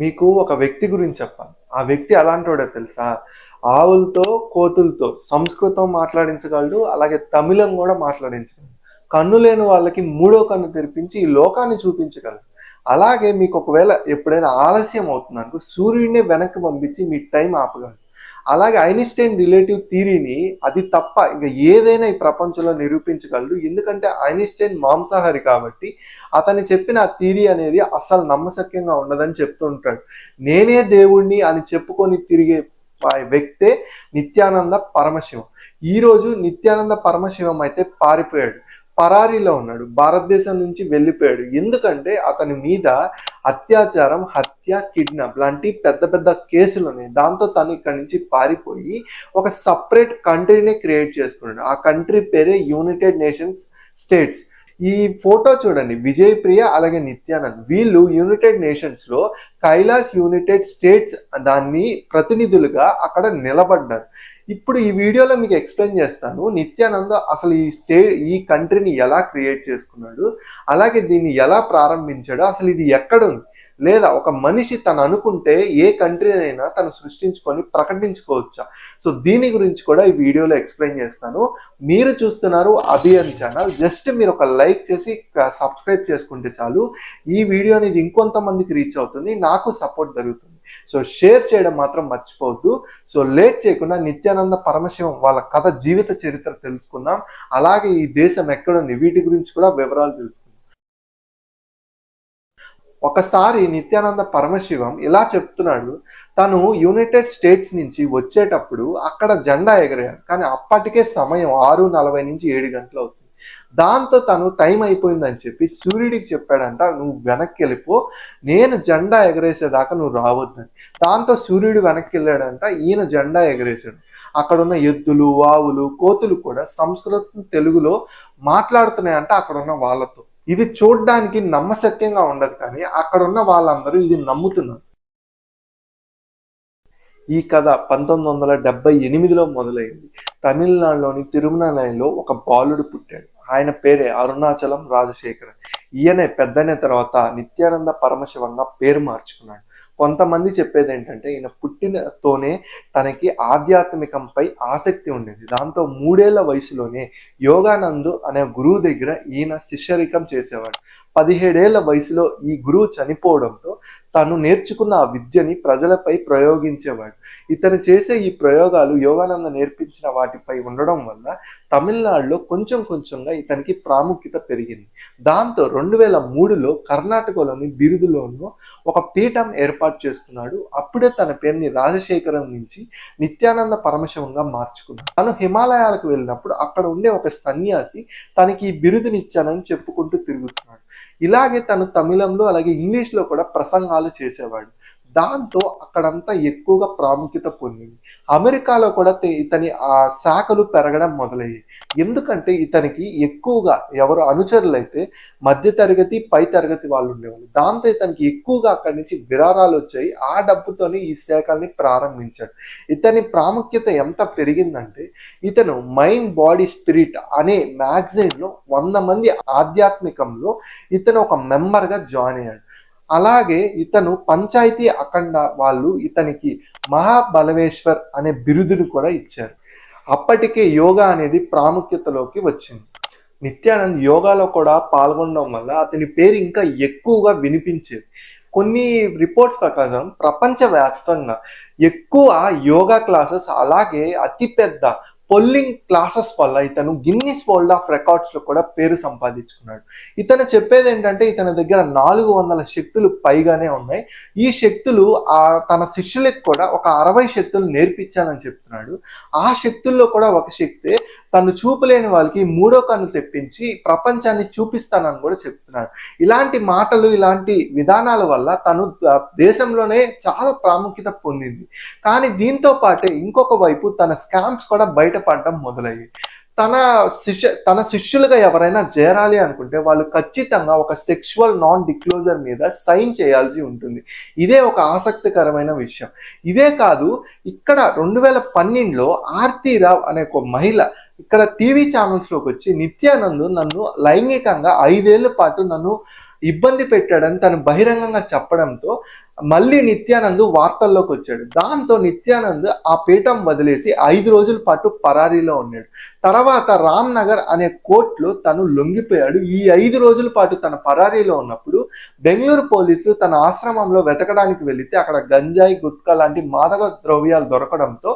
మీకు ఒక వ్యక్తి గురించి చెప్పాలి. ఆ వ్యక్తి ఎలాంటోడో తెలుసా? ఆవులతో, కోతులతో సంస్కృతం మాట్లాడించగలడు. అలాగే తమిళం గూడా మాట్లాడించగలడు. కన్ను లేని వాళ్ళకి మూడో కన్ను తెరిపించి ఈ లోకాన్ని చూపించగలడు. అలాగే మీకు ఒకవేళ ఎప్పుడైనా ఆలస్యం అవుతుందనుకో సూర్యుడినే వెనక్కి పంపించి మీ టైం ఆపగలడు. అలాగే ఐన్‌స్టైన్ రిలేటివ్ థియరీని అది తప్ప ఇంక ఏదైనా ఈ ప్రపంచంలో నిరూపించగలడు. ఎందుకంటే ఐన్‌స్టైన్ మాంసాహారి కాబట్టి అతను చెప్పిన ఆ థియరీ అనేది అస్సలు నమ్మశక్యంగా ఉండదని చెప్తూ ఉంటాడు. నేనే దేవుడిని అని చెప్పుకొని తిరిగే వ్యక్తే నిత్యానంద పరమశివం. ఈరోజు నిత్యానంద పరమశివం అయితే పారిపోయాడు. పరారీలో ఉన్నాడు. భారతదేశం నుంచి వెళ్ళిపోయాడు. ఎందుకంటే అతని మీద అత్యాచారం, హత్య, కిడ్నాప్ లాంటి పెద్ద పెద్ద కేసులు ఉన్నాయి. దాంతో తను ఇక్కడి నుంచి పారిపోయి ఒక సపరేట్ కంట్రీని క్రియేట్ చేసుకున్నాడు. ఆ కంట్రీ పేరే యునైటెడ్ నేషన్స్ స్టేట్స్. ఈ ఫోటో చూడండి, విజయ్ ప్రియ అలాగే నిత్యానంద్ వీళ్ళు యునైటెడ్ నేషన్స్ లో కైలాస్ యునైటెడ్ స్టేట్స్ దాన్ని ప్రతినిధులుగా అక్కడ నిలబడ్డారు. ఇప్పుడు ఈ వీడియోలో మీకు ఎక్స్ప్లెయిన్ చేస్తాను నిత్యానంద్ అసలు ఈ కంట్రీని ఎలా క్రియేట్ చేసుకున్నాడు, అలాగే దీన్ని ఎలా ప్రారంభించాడు, అసలు ఇది ఎక్కడుంది, లేదా ఒక మనిషి తను అనుకుంటే ఏ కంట్రీ అయినా తను సృష్టించుకొని ప్రకటించుకోవచ్చా? సో దీని గురించి కూడా ఈ వీడియోలో ఎక్స్ప్లెయిన్ చేస్తాను. మీరు చూస్తున్నారు అభియన్ ఛానల్. జస్ట్ మీరు ఒక లైక్ చేసి సబ్స్క్రైబ్ చేసుకుంటే చాలు. ఈ వీడియో అనేది ఇంకొంతమందికి రీచ్ అవుతుంది, నాకు సపోర్ట్ జరుగుతుంది. సో షేర్ చేయడం మాత్రం మర్చిపోవద్దు. సో లేట్ చేయకుండా నిత్యానంద పరమశివం వాళ్ళ కథ, జీవిత చరిత్ర తెలుసుకుందాం. అలాగే ఈ దేశం ఎక్కడుంది వీటి గురించి కూడా వివరాలు తెలుసుకుందాం. ఒకసారి నిత్యానంద పరమశివం ఇలా చెప్తున్నాడు, తను యునైటెడ్ స్టేట్స్ నుంచి వచ్చేటప్పుడు అక్కడ జెండా ఎగరేయాలి. కానీ అప్పటికే సమయం 6:40 నుంచి 7 గంటలు అవుతుంది. దాంతో తను టైం అయిపోయిందని చెప్పి సూర్యుడికి చెప్పాడంట, నువ్వు వెనక్కి వెళ్ళిపో, నేను జెండా ఎగరేసేదాకా నువ్వు రావద్దని. దాంతో సూర్యుడు వెనక్కి వెళ్ళాడంట, ఈయన జెండా ఎగరేశాడు. అక్కడున్న ఎద్దులు, ఆవులు, కోతులు కూడా సంస్కృతం, తెలుగులో మాట్లాడుతున్నాయంట అక్కడున్న వాళ్ళతో. ఇది చూడ్డానికి నమ్మశక్యంగా ఉండదు, కానీ అక్కడున్న వాళ్ళందరూ ఇది నమ్ముతున్నారు. ఈ కథ 1978లో మొదలైంది. తమిళనాడులోని తిరుమలైలో ఒక బాలుడు పుట్టాడు. ఆయన పేరే అరుణాచలం రాజశేఖర్. ఈయనే పెద్దనే తర్వాత నిత్యానంద పరమశివంగా పేరు మార్చుకున్నాడు. కొంతమంది చెప్పేది ఏంటంటే ఈయన పుట్టినతోనే తనకి ఆధ్యాత్మికంపై ఆసక్తి ఉండేది. దాంతో 3 ఏళ్ల వయసులోనే యోగానందు అనే గురువు దగ్గర ఈయన శిష్యరికం చేసేవాడు. 17 ఏళ్ల వయసులో ఈ గురువు చనిపోవడంతో తను నేర్చుకున్న ఆ విద్యని ప్రజలపై ప్రయోగించేవాడు. ఇతను చేసే ఈ ప్రయోగాలు యోగానంద నేర్పించిన వాటిపై ఉండడం వల్ల తమిళనాడులో కొంచెం కొంచెంగా ఇతనికి ప్రాముఖ్యత పెరిగింది. దాంతో 2003లో కర్ణాటకలోని బిరుదులోనూ ఒక పీఠం ఏర్పాటు చేసుకున్నాడు. అప్పుడే తన పేరుని రాజశేఖరం నుంచి నిత్యానంద పరమశివంగా మార్చుకున్నాడు. తను హిమాలయాలకు వెళ్ళినప్పుడు అక్కడ ఉండే ఒక సన్యాసి తనకి ఈ బిరుదునిచ్చానని చెప్పుకుంటూ తిరుగుతున్నాడు. ఇలాగే తను తమిళంలో అలాగే ఇంగ్లీష్లో కూడా ప్రసంగాలు చేసేవాడు. దాంతో అక్కడంతా ఎక్కువగా ప్రాముఖ్యత పొందింది. అమెరికాలో కూడా ఇతని ఆ శాఖలు పెరగడం మొదలయ్యాయి. ఎందుకంటే ఇతనికి ఎక్కువగా ఎవరు అనుచరులైతే మధ్యతరగతి, పై తరగతి వాళ్ళు ఉండేవాళ్ళు. దాంతో ఇతనికి ఎక్కువగా అక్కడి నుంచి విరాళాలు వచ్చాయి. ఆ డబ్బుతోని ఈ శాఖల్ని ప్రారంభించాడు. ఇతని ప్రాముఖ్యత ఎంత పెరిగిందంటే ఇతను మైండ్ బాడీ స్పిరిట్ అనే మ్యాగజైన్లో 100 మంది ఆధ్యాత్మికంలో ఇతను ఒక మెంబర్గా జాయిన్ అయ్యాడు. అలాగే ఇతను పంచాయతీ అఖండ వాళ్ళు ఇతనికి మహాబలవేశ్వర్ అనే బిరుదును కూడా ఇచ్చారు. అప్పటికే యోగా అనేది ప్రాముఖ్యతలోకి వచ్చింది. నిత్యానంద్ యోగాలో కూడా పాల్గొనడం వల్ల అతని పేరు ఇంకా ఎక్కువగా వినిపించేది. కొన్ని రిపోర్ట్స్ ప్రకారం ప్రపంచవ్యాప్తంగా ఎక్కువ యోగా క్లాసెస్ అలాగే అతిపెద్ద పొల్లింగ్ క్లాసెస్ వల్ల ఇతను గిన్నిస్ వరల్డ్ ఆఫ్ రికార్డ్స్ లో కూడా పేరు సంపాదించుకున్నాడు. ఇతను చెప్పేది ఏంటంటే ఇతని దగ్గర 400 శక్తులు పైగానే ఉన్నాయి. ఈ శక్తులు తన శిష్యులకు కూడా ఒక 60 శక్తులు నేర్పించానని చెప్తున్నాడు. ఆ శక్తుల్లో కూడా ఒక శక్తే తను చూపలేని వాళ్ళకి మూడో కన్ను తెప్పించి ప్రపంచాన్ని చూపిస్తానని కూడా చెప్తున్నాడు. ఇలాంటి మాటలు, ఇలాంటి విధానాల వల్ల తను దేశంలోనే చాలా ప్రాముఖ్యత పొందింది. కానీ దీంతో పాటే ఇంకొక వైపు తన స్కామ్స్ కూడా బయటపడడం మొదలయ్యాయి. తన శిష్యులుగా ఎవరైనా చేరాలి అనుకుంటే వాళ్ళు ఖచ్చితంగా ఒక సెక్షువల్ నాన్ డిక్లోజర్ మీద సైన్ చేయాల్సి ఉంటుంది. ఇదే ఒక ఆసక్తికరమైన విషయం. ఇదే కాదు, ఇక్కడ 2012లో ఆర్తిరావ్ అనే ఒక మహిళ ఇక్కడ టీవీ ఛానల్స్లోకి వచ్చి నిత్యానంద్ నన్ను లైంగికంగా 5 ఏళ్ల పాటు నన్ను ఇబ్బంది పెట్టాడని తను బహిరంగంగా చెప్పడంతో మళ్ళీ నిత్యానంద్ వార్తల్లోకి వచ్చాడు. దాంతో నిత్యానంద్ ఆ పీఠం వదిలేసి 5 రోజుల పాటు పరారీలో ఉన్నాడు. తర్వాత రామ్ నగర్ అనే కోర్టులో తను లొంగిపోయాడు. ఈ 5 రోజుల పాటు తన పరారీలో ఉన్నప్పుడు బెంగళూరు పోలీసులు తన ఆశ్రమంలో వెతకడానికి వెళితే అక్కడ గంజాయి, గుట్కా లాంటి మాదక ద్రవ్యాలు దొరకడంతో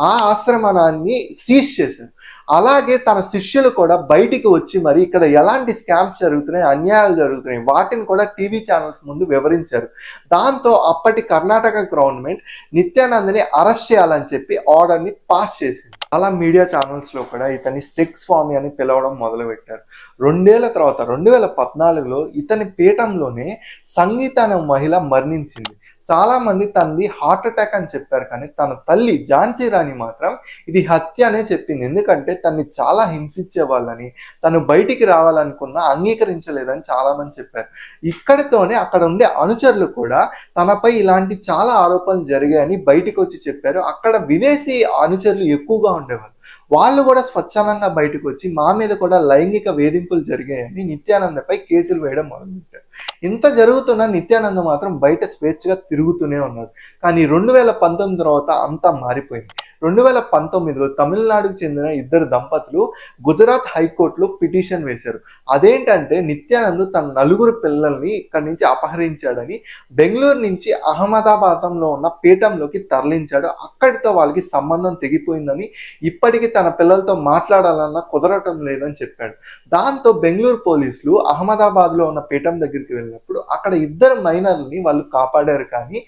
ఆ ఆశ్రమాన్ని సీజ్ చేశారు. అలాగే తన శిష్యులు కూడా బయటికి వచ్చి మరి ఇక్కడ ఎలాంటి స్కామ్స్ జరుగుతున్నాయి, అన్యాయాలు జరుగుతున్నాయి, వాటిని కూడా టీవీ ఛానల్స్ ముందు వివరించారు. దాంతో అప్పటి కర్ణాటక గవర్నమెంట్ నిత్యానంద్ని అరెస్ట్ చేయాలని చెప్పి ఆర్డర్ని పాస్ చేసింది. అలా మీడియా ఛానల్స్ లో కూడా ఇతని సెక్స్ స్వామి అని పిలవడం మొదలుపెట్టారు. 2 ఏళ్ల తర్వాత 2014లో ఇతని పీఠంలోనే సంగీత అనే మహిళ మరణించింది. చాలా మంది తనది హార్ట్ అటాక్ అని చెప్పారు, కానీ తన తల్లి ఝాన్సీ రాణి మాత్రం ఇది హత్య అనే చెప్పింది. ఎందుకంటే తన్ని చాలా హింసించే వాళ్ళని, తను బయటికి రావాలనుకున్నా అంగీకరించలేదని చాలా మంది చెప్పారు. ఇక్కడితోనే అక్కడ ఉండే అనుచరులు కూడా తనపై ఇలాంటి చాలా ఆరోపణలు జరిగాయని బయటికి వచ్చి చెప్పారు. అక్కడ విదేశీ అనుచరులు ఎక్కువగా ఉండేవారు. వాళ్ళు కూడా స్వచ్ఛందంగా బయటకు వచ్చి మా మీద కూడా లైంగిక వేధింపులు జరిగాయని నిత్యానందపై కేసులు వేయడం మొదలుపెట్టారు. ఇంత జరుగుతున్న నిత్యానంద మాత్రం బయట స్వేచ్ఛగా తిరుగుతూనే ఉన్నాడు. కానీ 2019 తర్వాత అంతా మారిపోయింది. 2019లో తమిళనాడుకు చెందిన 2 దంపతులు గుజరాత్ హైకోర్టులో పిటిషన్ వేశారు. అదేంటంటే నిత్యానంద్ తన 4 పిల్లల్ని ఇక్కడి నుంచి అపహరించాడని, బెంగళూరు నుంచి అహ్మదాబాద్లో ఉన్న పీఠంలోకి తరలించాడు. అక్కడితో వాళ్ళకి సంబంధం తెగిపోయిందని, ఇప్పటికీ తన పిల్లలతో మాట్లాడాలన్నా కుదరటం లేదని చెప్పాడు. దాంతో బెంగళూరు పోలీసులు అహ్మదాబాద్లో ఉన్న పీఠం దగ్గరికి వెళ్ళినప్పుడు అక్కడ 2 మైనర్ని వాళ్ళు కాపాడారు, కానీ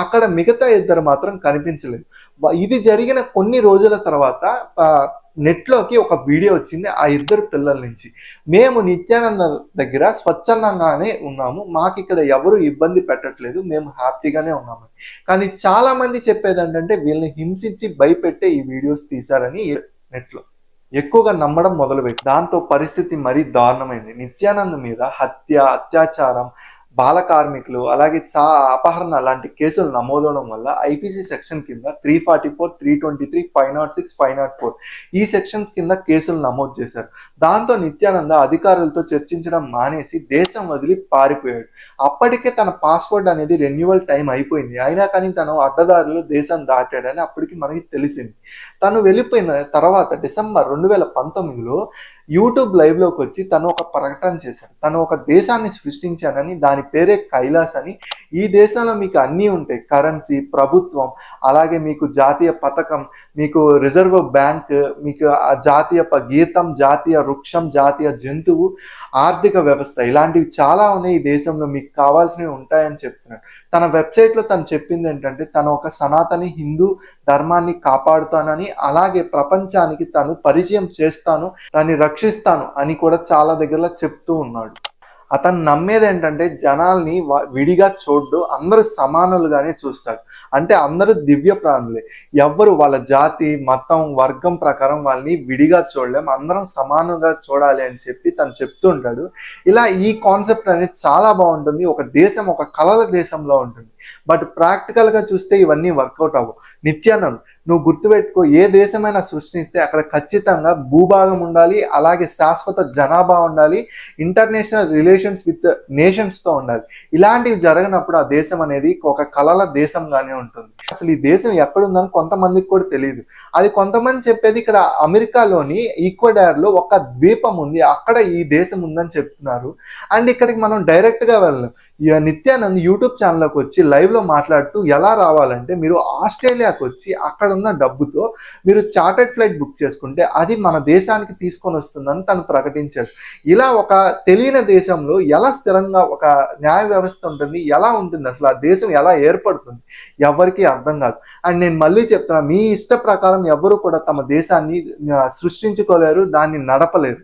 అక్కడ మిగతా 2 మాత్రం కనిపించలేదు. ఇది జరిగిన కొన్ని రోజుల తర్వాత నెట్లోకి ఒక వీడియో వచ్చింది ఆ 2 పిల్లల నుంచి. మేము నిత్యానంద దగ్గర స్వచ్ఛందంగానే ఉన్నాము, మాకు ఇక్కడ ఎవరు ఇబ్బంది పెట్టట్లేదు, మేము హ్యాపీగానే ఉన్నాము. కానీ చాలా మంది చెప్పేది ఏంటంటే వీళ్ళని హింసించి భయపెట్టే ఈ వీడియోస్ తీశారని నెట్లో ఎక్కువగా నమ్మడం మొదలుపెట్టి, దాంతో పరిస్థితి మరీ దారుణమైంది. నిత్యానంద్ మీద హత్య, అత్యాచారం, బాల కార్మికులు, అలాగే అపహరణ లాంటి కేసులు నమోదవడం వల్ల ఐపీసీ సెక్షన్ కింద 344, 323, 506, 504 ఈ సెక్షన్స్ కింద కేసులు నమోదు చేశారు. దాంతో నిత్యానంద అధికారులతో చర్చించడం మానేసి దేశం వదిలి పారిపోయాడు. అప్పటికే తన పాస్పోర్ట్ అనేది రెన్యువల్ టైం అయిపోయింది. అయినా కానీ తను అడ్డదారులు దేశం దాటాడని అప్పటికి మనకి తెలిసింది. తను వెళ్ళిపోయిన తర్వాత డిసెంబర్ 2019లో యూట్యూబ్ లైవ్లోకి వచ్చి తను ఒక ప్రకటన చేశాడు. తను ఒక దేశాన్ని సృష్టించానని, దాని పేరే కైలాస్ అని. ఈ దేశంలో మీకు అన్నీ ఉంటాయి, కరెన్సీ, ప్రభుత్వం, అలాగే మీకు జాతీయ పథకం, మీకు రిజర్వ్ బ్యాంక్, మీకు జాతీయ గీతం, జాతీయ వృక్షం, జాతీయ జంతువు, ఆర్థిక వ్యవస్థ, ఇలాంటివి చాలా ఉన్నాయి ఈ దేశంలో, మీకు కావాల్సినవి ఉంటాయని చెప్తున్నాడు. తన వెబ్సైట్లో తను చెప్పింది ఏంటంటే తను ఒక సనాతని హిందూ ధర్మాన్ని కాపాడుతానని, అలాగే ప్రపంచానికి తను పరిచయం చేస్తాను, దాన్ని రక్షిస్తాను అని కూడా చాలా దగ్గర చెప్తూ ఉన్నాడు. అతను నమ్మేది ఏంటంటే జనాల్ని విడిగా చూడ్డు, అందరూ సమానులుగానే చూస్తాడు. అంటే అందరూ దివ్య ప్రాణులే, ఎవ్వరు వాళ్ళ జాతి, మతం, వర్గం ప్రకారం వాళ్ళని విడిగా చూడలేం, అందరం సమానంగా చూడాలి అని చెప్పి తను చెప్తూ ఉంటాడు. ఇలా ఈ కాన్సెప్ట్ అనేది చాలా బాగుంటుంది. ఒక దేశం ఒక కళల దేశంలో ఉంటుంది, బట్ ప్రాక్టికల్గా చూస్తే ఇవన్నీ వర్కౌట్ అవ్వవు. నిత్యానంద్, నువ్వు గుర్తుపెట్టుకో, ఏ దేశమైనా సృష్టిస్తే అక్కడ ఖచ్చితంగా భూభాగం ఉండాలి, అలాగే శాశ్వత జనాభా ఉండాలి, ఇంటర్నేషనల్ రిలేషన్స్ విత్ నేషన్స్తో ఉండాలి. ఇలాంటివి జరగనప్పుడు ఆ దేశం అనేది ఒక కళల దేశంగానే ఉంటుంది. అసలు ఈ దేశం ఎక్కడుందని కొంతమందికి కూడా తెలియదు. అది కొంతమంది చెప్పేది ఇక్కడ అమెరికాలోని ఈక్వెడార్లో ఒక ద్వీపం ఉంది, అక్కడ ఈ దేశం ఉందని చెప్తున్నారు. అండ్ ఇక్కడికి మనం డైరెక్ట్గా వెళ్ళాం. నిత్యానంద్ యూట్యూబ్ ఛానల్లోకి వచ్చి లైవ్లో మాట్లాడుతూ ఎలా రావాలంటే మీరు ఆస్ట్రేలియాకి వచ్చి అక్కడ ఉన్న డబ్బుతో మీరు చార్టర్డ్ ఫ్లైట్ బుక్ చేసుకుంటే అది మన దేశానికి తీసుకొని వస్తుందని తను ప్రకటించాడు. ఇలా ఒక తెలియని దేశంలో ఎలా స్థిరంగా ఒక న్యాయ వ్యవస్థ ఉంటుంది, ఎలా ఉంటుంది, అసలు ఆ దేశం ఎలా ఏర్పడుతుంది ఎవరికి అర్థం కాదు. అండ్ నేను మళ్ళీ చెప్తున్నా, మీ ఇష్ట ప్రకారం ఎవరు కూడా తమ దేశాన్ని సృష్టించుకోలేరు, దాన్ని నడపలేరు.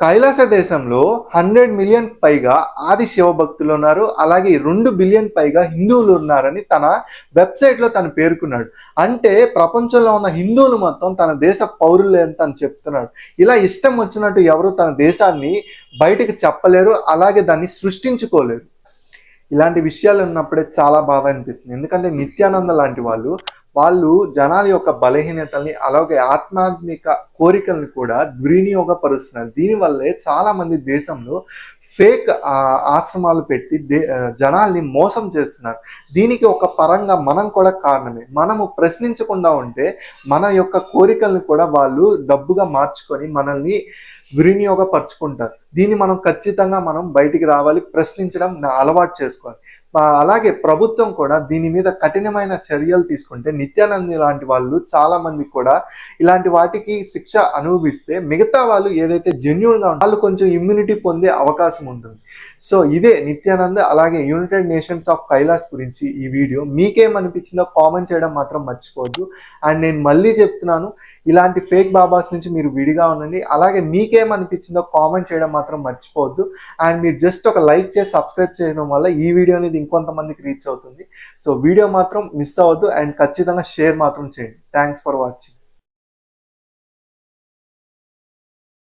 కైలాస దేశంలో 100 మిలియన్ పైగా ఆది శివ భక్తులు ఉన్నారు, అలాగే 2 బిలియన్ పైగా హిందువులు ఉన్నారని తన వెబ్సైట్లో తను పేర్కొన్నాడు. అంటే ప్రపంచంలో ఉన్న హిందువులు మొత్తం తన దేశ పౌరులే అని తను చెప్తున్నాడు. ఇలా ఇష్టం వచ్చినట్టు ఎవరు తన దేశాన్ని బయటకు చెప్పలేరు, అలాగే దాన్ని సృష్టించుకోలేరు. ఇలాంటి విషయాలు ఉన్నప్పుడే చాలా బాధ అనిపిస్తుంది. ఎందుకంటే నిత్యానంద లాంటి వాళ్ళు జనాల యొక్క బలహీనతల్ని, అలాగే ఆధ్యాత్మిక కోరికల్ని కూడా దుర్వినియోగపరుస్తున్నారు. దీనివల్లే చాలా మంది దేశంలో ఫేక్ ఆశ్రమాలు పెట్టి జనాల్ని మోసం చేస్తున్నారు. దీనికి ఒక పరంగా మనం కూడా కారణమే. మనము ప్రశ్నించకుండా ఉంటే మన యొక్క కోరికల్ని కూడా వాళ్ళు డబ్బుగా మార్చుకొని మనల్ని వినియోగపరుచుకుంటారు. దీన్ని మనం ఖచ్చితంగా బయటికి రావాలి, ప్రశ్నించడం అలవాటు చేసుకోవాలి. అలాగే ప్రభుత్వం కూడా దీని మీద కఠినమైన చర్యలు తీసుకుంటే నిత్యానంద్ లాంటి వాళ్ళు చాలా మంది కూడా ఇలాంటి వాటికి శిక్ష అనుభవిస్తే మిగతా వాళ్ళు ఏదైతే జెన్యూన్గా వాళ్ళు కొంచెం ఇమ్యూనిటీ పొందే అవకాశం ఉంటుంది. సో ఇదే నిత్యానంద్ అలాగే యునైటెడ్ నేషన్స్ ఆఫ్ కైలాస్ గురించి ఈ వీడియో. మీకేమనిపించిందో కామెంట్ చేయడం మాత్రం మర్చిపోవద్దు. అండ్ నేను మళ్ళీ చెప్తున్నాను, ఇలాంటి ఫేక్ బాబాస్ నుంచి మీరు విడిగా ఉండండి. అలాగే మీకేమనిపించిందో కామెంట్ చేయడం మాత్రం మర్చిపోవద్దు. అండ్ మీరు జస్ట్ ఒక లైక్ చేసి సబ్స్క్రైబ్ చేయడం వల్ల ఈ వీడియో అనేది ఇంకొంతమందికి రీచ్ అవుతుంది. సో వీడియో మాత్రం మిస్ అవ్వద్దు అండ్ ఖచ్చితంగా షేర్ మాత్రం చేయండి. Thanks for watching.